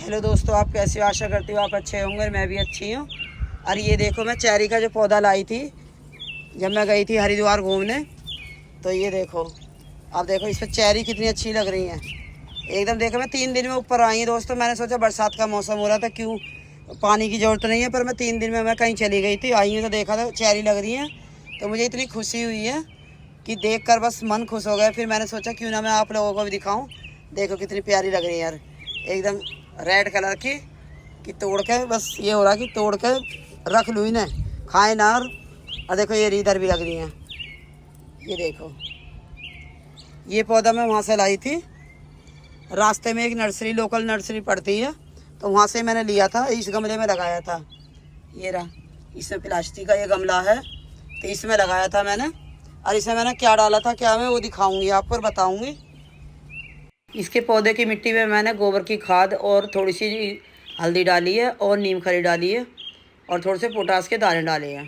Hello दोस्तों, आप कैसे हो? आशा करती हूँ आप अच्छे होंगे। मैं भी अच्छी हूँ। और ये देखो, मैं चेरी का जो पौधा लाई थी जब मैं गई थी हरिद्वार घूमने, तो ये देखो, आप देखो इस पर चेरी कितनी अच्छी लग रही हैं एकदम। देखो, मैं 3 दिन में ऊपर आई हूँ दोस्तों। मैंने सोचा बरसात का मौसम हो रहा था, क्यों पानी की ज़रूरत नहीं है, पर मैं 3 दिन में मैं कहीं चली गई थी, आई हूँ तो देखा था चेरी लग रही हैं। तो मुझे इतनी खुशी हुई है कि देख कर बस मन खुश हो गया। फिर मैंने सोचा क्यों ना मैं आप लोगों को भी दिखाऊँ। देखो कितनी प्यारी लग रही है यार, एकदम रेड कलर की। कि तोड़ के बस ये हो रहा कि तोड़ के रख लूँ इन्हें, खाए ना। और देखो ये इधर भी लग रही हैं। ये देखो, ये पौधा मैं वहाँ से लाई थी। रास्ते में एक नर्सरी, लोकल नर्सरी पड़ती है, तो वहाँ से मैंने लिया था। इस गमले में लगाया था। ये रहा, इसमें प्लास्टिक का ये गमला है, तो इसमें लगाया था मैंने। और इसमें मैंने क्या डाला था, क्या मैं वो दिखाऊंगी आपको और बताऊंगी। इसके पौधे की मिट्टी में मैंने गोबर की खाद और थोड़ी सी हल्दी डाली है और नीम खली डाली है और थोड़े से पोटास के दाने डाले हैं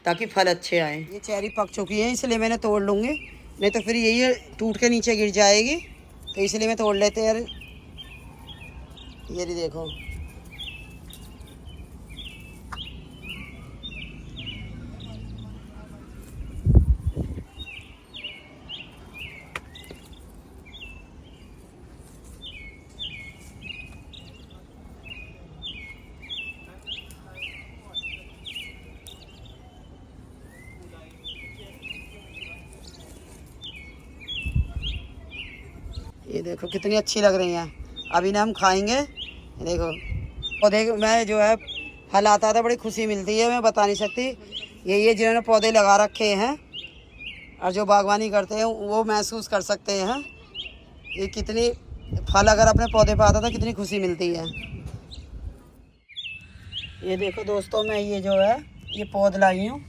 ताकि फल अच्छे आएँ। ये चेरी पक चुकी है, इसलिए मैंने तोड़ लूँगी, नहीं तो फिर यही टूट के नीचे गिर जाएगी। तो इसलिए मैं तोड़ लेते हैं यार। ये भी देखो, ये देखो कितनी अच्छी लग रही हैं। अभी ना हम खाएंगे। देखो पौधे में जो है फल आता था, बड़ी खुशी मिलती है, मैं बता नहीं सकती। ये जिन्होंने पौधे लगा रखे हैं और जो बागवानी करते हैं वो महसूस कर सकते हैं ये कितनी फल अगर अपने पौधे पर आता था कितनी खुशी मिलती है। ये देखो दोस्तों, मैं ये जो है ये पौध लाई हूँ।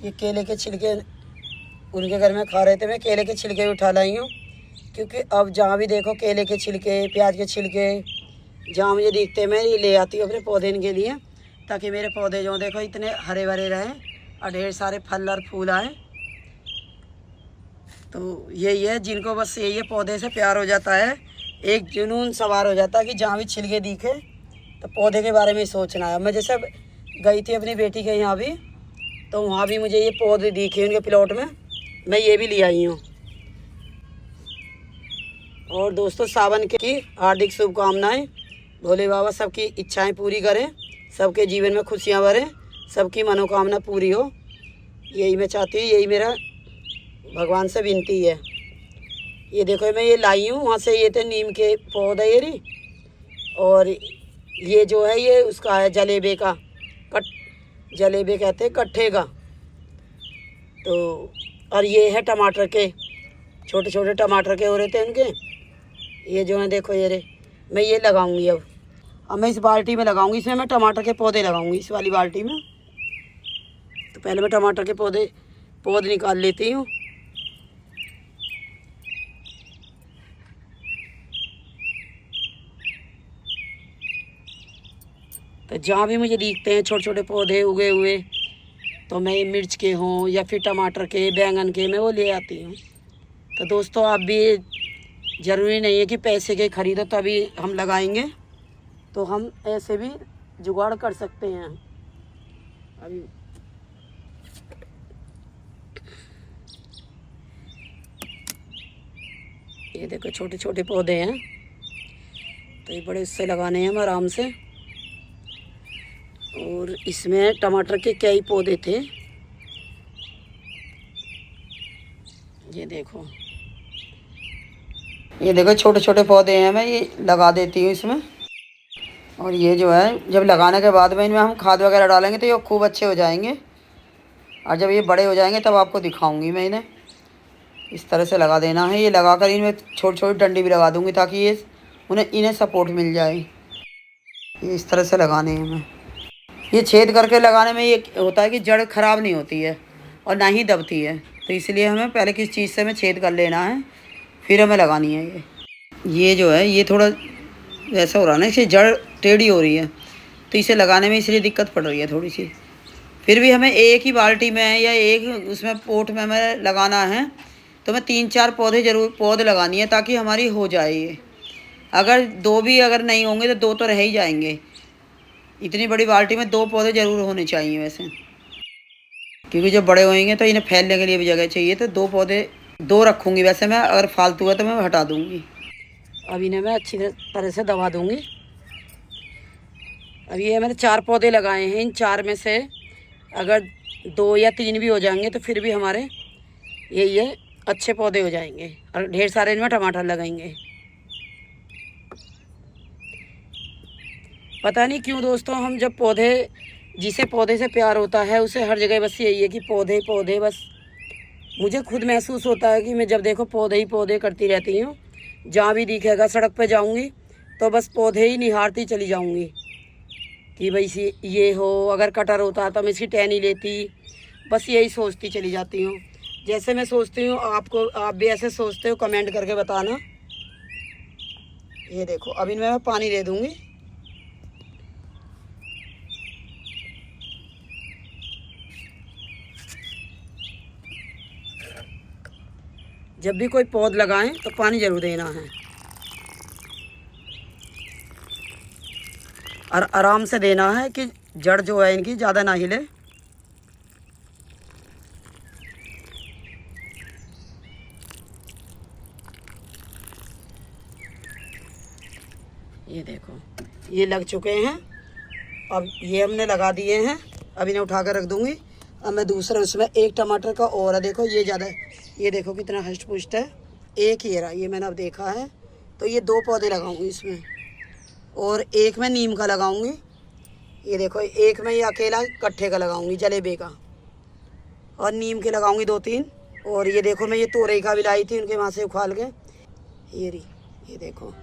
ये केले के छिलके उनके घर में खा रहे थे, मैं केले के छिलके उठा लाई हूँ। क्योंकि अब जहाँ भी देखो केले के छिलके, प्याज के छिलके जहाँ मुझे दिखते हैं, मैं ये ले आती हूँ अपने पौधे इनके लिए, ताकि मेरे पौधे जो देखो इतने हरे भरे रहें और ढेर सारे फल और फूल आए। तो यही है, जिनको बस यही है, पौधे से प्यार हो जाता है, एक जुनून सवार हो जाता है कि जहाँ भी छिलके दिखे तो पौधे के बारे में ही सोचना है। मैं जैसे गई थी अपनी बेटी के यहाँ भी, तो वहाँ भी मुझे ये पौधे दिखे उनके प्लॉट में, मैं ये भी ले आई हूँ। और दोस्तों, सावन की हार्दिक शुभकामनाएं। भोले बाबा सबकी इच्छाएं पूरी करें, सबके जीवन में खुशियां भरें, सबकी मनोकामना पूरी हो, यही मैं चाहती हूँ, यही मेरा भगवान से विनती है। ये देखो, मैं ये लाई हूँ वहाँ से, ये थे नीम के पौधे ये रही। और ये जो है ये उसका है जलेबे का जलेबे कहते हैं, कट्ठे का। तो और ये है टमाटर के, छोटे छोटे टमाटर के हो रहे थे उनके। ये जो है देखो ये रे, मैं ये लगाऊंगी अब मैं इस बाल्टी में लगाऊंगी। इसमें मैं टमाटर के पौधे लगाऊंगी, इस वाली बाल्टी में। तो पहले मैं टमाटर के पौधे निकाल लेती हूँ। तो जहाँ भी मुझे दिखते हैं छोटे छोटे पौधे उगे हुए, तो मैं ये मिर्च के हों या फिर टमाटर के, बैंगन के, मैं वो ले आती हूँ। तो दोस्तों, आप भी, ज़रूरी नहीं है कि पैसे के खरीदो तभी हम लगाएंगे, तो हम ऐसे भी जुगाड़ कर सकते हैं। अभी ये देखो छोटे छोटे पौधे हैं, तो ये बड़े इससे लगाने हैं हम आराम से। और इसमें टमाटर के कई पौधे थे, ये देखो छोटे छोटे पौधे हैं, मैं ये लगा देती हूँ इसमें। और ये जो है जब लगाने के बाद में इनमें हम खाद वगैरह डालेंगे तो ये खूब अच्छे हो जाएंगे। और जब ये बड़े हो जाएंगे तब आपको दिखाऊंगी मैं इन्हें। इस तरह से लगा देना है, ये लगाकर इनमें छोटी छोटी डंडी भी लगा दूंगी ताकि ये इन्हें सपोर्ट मिल जाए। ये इस तरह से लगाने हैं हमें। ये छेद करके लगाने में ये होता है कि जड़ खराब नहीं होती है और ना ही दबती है, तो इसलिए हमें पहले किस चीज़ से हमें छेद कर लेना है, फिर हमें लगानी है। ये जो है ये थोड़ा ऐसा हो रहा है ना, इसकी जड़ टेढ़ी हो रही है, तो इसे लगाने में इसलिए दिक्कत पड़ रही है थोड़ी सी। फिर भी हमें एक ही बाल्टी में या एक उसमें पोट में हमें लगाना है, तो मैं 3-4 पौधे लगानी है ताकि हमारी हो जाए ये। अगर दो भी अगर नहीं होंगे तो दो तो रह ही जाएंगे। इतनी बड़ी बाल्टी में दो पौधे ज़रूर होने चाहिए वैसे, क्योंकि जब बड़े होंगे तो इन्हें फैलने के लिए भी जगह चाहिए। तो दो पौधे दो रखूँगी वैसे मैं, अगर फालतू है तो मैं हटा दूँगी। अब इन्हें मैं अच्छी तरह से दबा दूँगी। अब ये मैंने 4 पौधे लगाए हैं, इन 4 में से अगर 2 या 3 भी हो जाएंगे तो फिर भी हमारे ये अच्छे पौधे हो जाएंगे और ढेर सारे इनमें टमाटर लगाएंगे। पता नहीं क्यों दोस्तों, हम जब पौधे, जिसे पौधे से प्यार होता है उसे हर जगह बस यही है कि पौधे पौधे बस। मुझे खुद महसूस होता है कि मैं जब देखो पौधे ही पौधे करती रहती हूँ। जहाँ भी दिखेगा सड़क पे जाऊँगी तो बस पौधे ही निहारती चली जाऊँगी कि भाई ये हो। अगर कटर होता तो मैं इसकी टहनी लेती, बस यही सोचती चली जाती हूँ। जैसे मैं सोचती हूँ आप भी ऐसे सोचते हो, कमेंट करके बताना। ये देखो अब इनमें मैं पानी दे दूँगी। जब भी कोई पौध लगाएं तो पानी ज़रूर देना है और आराम से देना है कि जड़ जो है इनकी ज़्यादा ना हिले। ये देखो ये लग चुके हैं। अब ये हमने लगा दिए हैं। अब इन्हें उठा कर रख दूँगी। अब मैं दूसरा उसमें एक टमाटर का और है, देखो ये ज़्यादा, ये देखो कितना हष्ट पुष्ट है। एक ही रहा, ये मैंने अब देखा है। तो ये 2 पौधे लगाऊंगी इसमें और एक मैं नीम का लगाऊंगी। ये देखो एक मैं ये अकेला कट्ठे का लगाऊंगी जलेबे का, और नीम के लगाऊंगी 2-3। और ये देखो मैं ये तोरई का भी लाई थी उनके वहाँ से उखाड़ के, ये देखो,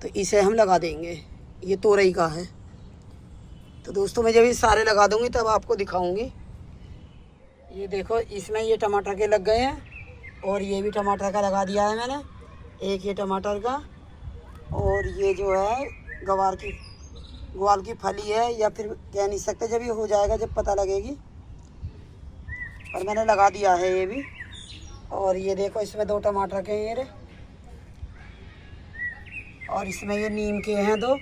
तो इसे हम लगा देंगे। ये तोरई का है। तो दोस्तों मैं जब ये सारे लगा दूंगी तब आपको दिखाऊंगी। ये देखो इसमें ये टमाटर के लग गए हैं और ये भी टमाटर का लगा दिया है मैंने, एक ये टमाटर का। और ये जो है ग्वार की फली है, या फिर कह नहीं सकते, जब ये हो जाएगा जब पता लगेगी। और मैंने लगा दिया है ये भी। और ये देखो इसमें 2 टमाटर के हैं ये, और इसमें ये नीम के हैं 2,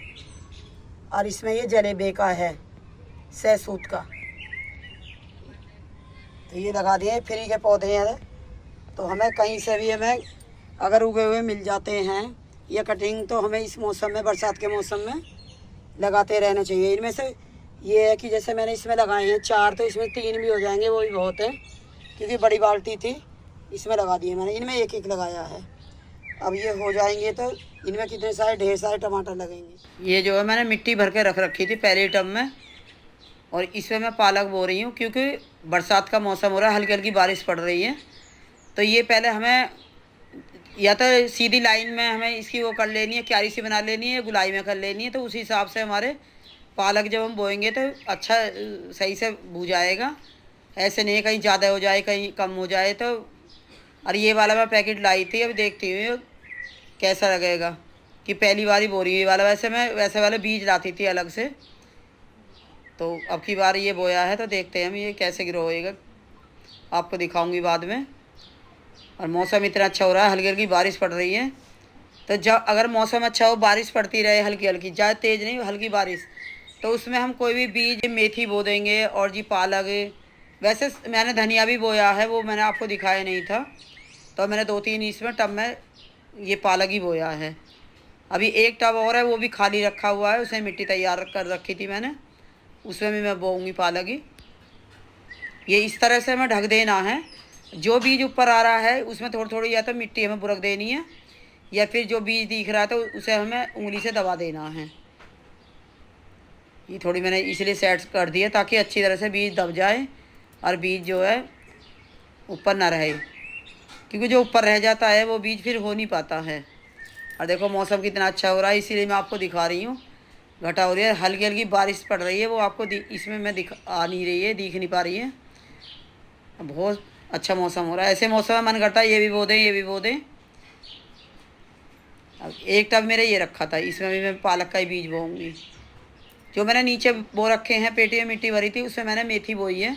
और इसमें ये जलेबे का है सहसूत का। तो ये लगा दिए फ्री के पौधे हैं। तो हमें कहीं से भी हमें अगर उगे हुए मिल जाते हैं या कटिंग, तो हमें इस मौसम में, बरसात के मौसम में लगाते रहना चाहिए। इनमें से ये है कि जैसे मैंने इसमें लगाए हैं 4, तो इसमें 3 भी हो जाएंगे, वो भी बहुत है, क्योंकि बड़ी बाल्टी थी इसमें लगा दिए मैंने। इनमें एक एक लगाया है। अब ये हो जाएंगे तो इनमें कितने सारे, ढेर सारे टमाटर लगेंगे। ये जो है मैंने मिट्टी भर के रख रखी थी पहले टब में, और इसमें मैं पालक बो रही हूँ क्योंकि बरसात का मौसम हो रहा है, हल्की हल्की बारिश पड़ रही है। तो ये पहले हमें या तो सीधी लाइन में हमें इसकी वो कर लेनी है, क्यारी सी बना लेनी है, गुलाई में कर लेनी है। तो उसी हिसाब से हमारे पालक जब हम बोएंगे तो अच्छा सही से बू जाएगा। ऐसे नहीं कहीं ज़्यादा हो जाए कहीं कम हो जाए। तो और ये वाला मैं पैकेट लाई थी, अभी देखती हूँ कैसा लगेगा, कि पहली बार ही बो रही है ये वाला। वैसे मैं वैसे वाले बीज लाती थी अलग से, तो अब की बार ये बोया है तो देखते हैं हम ये कैसे ग्रो होएगा, आपको दिखाऊंगी बाद में। और मौसम इतना अच्छा हो रहा है, हल्की हल्की बारिश पड़ रही है। तो जब अगर मौसम अच्छा हो, बारिश पड़ती रहे हल्की हल्की, ज़्यादा तेज़ नहीं, हल्की बारिश, तो उसमें हम कोई भी बीज, मेथी बो देंगे और जी पालक। वैसे मैंने धनिया भी बोया है, वो मैंने आपको दिखाया नहीं था। तो मैंने 2-3 इसमें टब में ये पालक ही बोया है। अभी एक टब और है, वो भी खाली रखा हुआ है, उसमें मिट्टी तैयार कर रखी थी मैंने, उसमें भी मैं बोऊँगी पालक ही। ये इस तरह से हमें ढक देना है। जो बीज ऊपर आ रहा है उसमें थोड़ी थोड़ी या तो मिट्टी हमें बुरक देनी है, या फिर जो बीज दिख रहा है तो उसे हमें उंगली से दबा देना है। ये थोड़ी मैंने इसलिए सेट कर दी है ताकि अच्छी तरह से बीज दब जाए और बीज जो है ऊपर ना रहे, क्योंकि जो ऊपर रह जाता है वो बीज फिर हो नहीं पाता है। और देखो मौसम कितना अच्छा हो रहा है, इसीलिए मैं आपको दिखा रही हूँ। घटा हो रही है, हल्की हल्की बारिश पड़ रही है, वो आपको इसमें मैं आ नहीं रही है, दिख नहीं पा रही है। बहुत अच्छा मौसम हो रहा है। ऐसे मौसम में मन करता है ये भी बो दें, ये भी बो दें। अब एक टब मेरे ये रखा था, इसमें भी मैं पालक का ही बीज बोऊँगी। जो मैंने नीचे बो रखे हैं, पेटी में मिट्टी भरी थी, उसमें मैंने मेथी बोई है।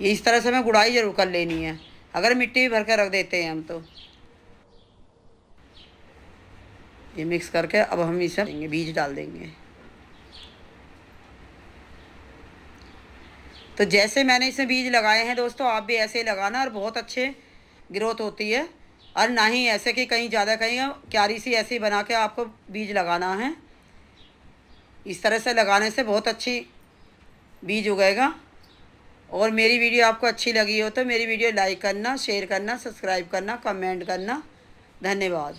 ये इस तरह से मैं गुड़ाई ज़रूर कर लेनी है, अगर मिट्टी भी भर कर रख देते हैं हम तो। ये मिक्स करके अब हम इसमें बीज डाल देंगे। तो जैसे मैंने इसमें बीज लगाए हैं दोस्तों, आप भी ऐसे ही लगाना और बहुत अच्छे ग्रोथ होती है। और ना ही ऐसे कि कहीं ज़्यादा कहीं क्यारी सी ऐसी बना के आपको बीज लगाना है। इस तरह से लगाने से बहुत अच्छी बीज उगेगा। और मेरी वीडियो आपको अच्छी लगी हो तो मेरी वीडियो लाइक करना, शेयर करना, सब्सक्राइब करना, कमेंट करना। धन्यवाद।